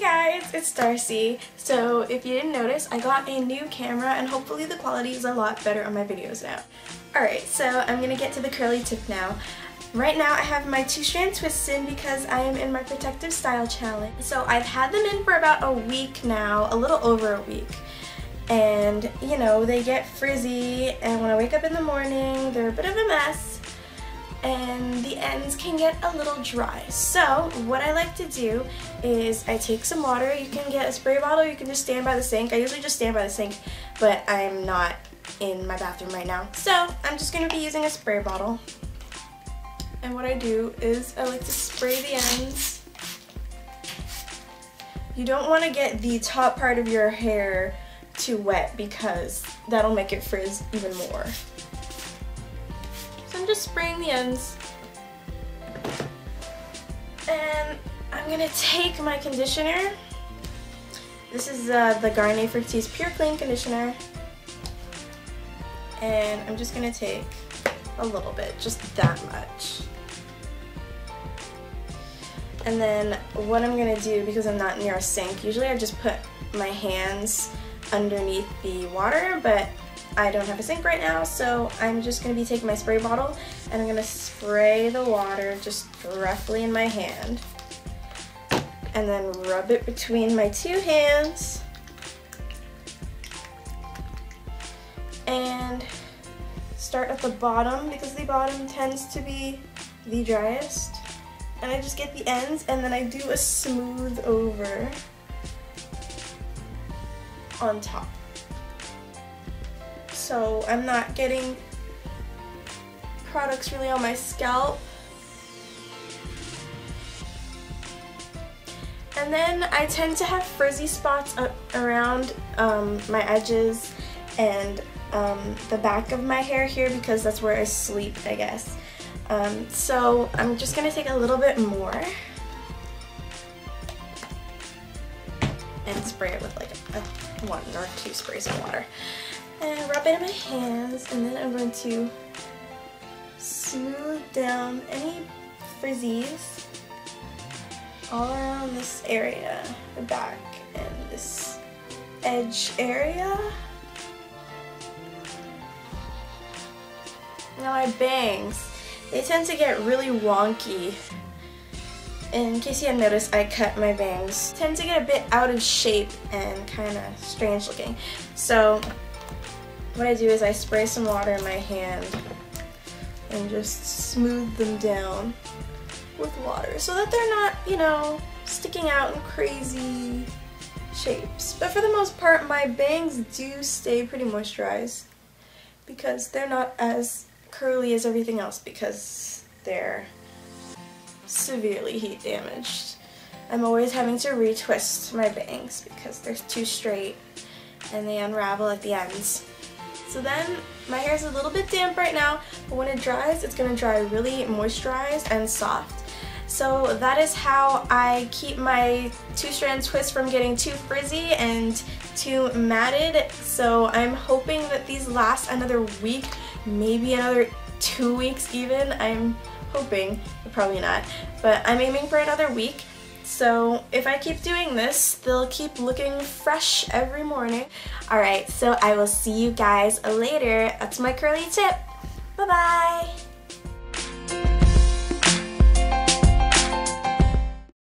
guys, it's Darcy. So if you didn't notice, I got a new camera and hopefully the quality is a lot better on my videos now. Alright, so I'm gonna get to the curly tip now. Right now I have my 2-strand twists in because I am in my protective style challenge. So I've had them in for about a week now, a little over a week. And you know, they get frizzy and when I wake up in the morning they're a bit of a mess and the ends can get a little dry. So what I like to do is I take some water. You can get a spray bottle, you can just stand by the sink. I usually just stand by the sink, but I'm not in my bathroom right now. So I'm just going to be using a spray bottle. And what I do is I like to spray the ends. You don't want to get the top part of your hair too wet because that'll make it frizz even more. So I'm just spraying the ends. And I'm going to take my conditioner. This is the Garnier Fructis Pure Clean Conditioner. And I'm just going to take a little bit, just that much. And then what I'm going to do, because I'm not near a sink, usually I just put my hands underneath the water, but I don't have a sink right now, so I'm just going to be taking my spray bottle and I'm going to spray the water just roughly in my hand and then rub it between my two hands and start at the bottom because the bottom tends to be the driest, and I just get the ends and then I do a smooth over on top. So I'm not getting products really on my scalp. And then I tend to have frizzy spots around my edges and the back of my hair here because that's where I sleep, I guess. So I'm just going to take a little bit more and spray it with like a 1 or 2 sprays of water. And rub it in my hands, and then I'm going to smooth down any frizzies all around this area, the back and this edge area. Now my bangs, they tend to get really wonky. In case you hadn't noticed, I cut my bangs. Tend to get a bit out of shape and kind of strange looking. So what I do is I spray some water in my hand and just smooth them down with water so that they're not, you know, sticking out in crazy shapes. But for the most part, my bangs do stay pretty moisturized because they're not as curly as everything else because they're severely heat damaged. I'm always having to retwist my bangs because they're too straight and they unravel at the ends. So then my hair is a little bit damp right now, but when it dries, it's going to dry really moisturized and soft. So that is how I keep my 2-strand twist from getting too frizzy and too matted. So I'm hoping that these last another week, maybe another 2 weeks even. I'm hoping, but probably not, but I'm aiming for another week. So if I keep doing this, they'll keep looking fresh every morning. Alright, so I will see you guys later. That's my curly tip. Bye-bye!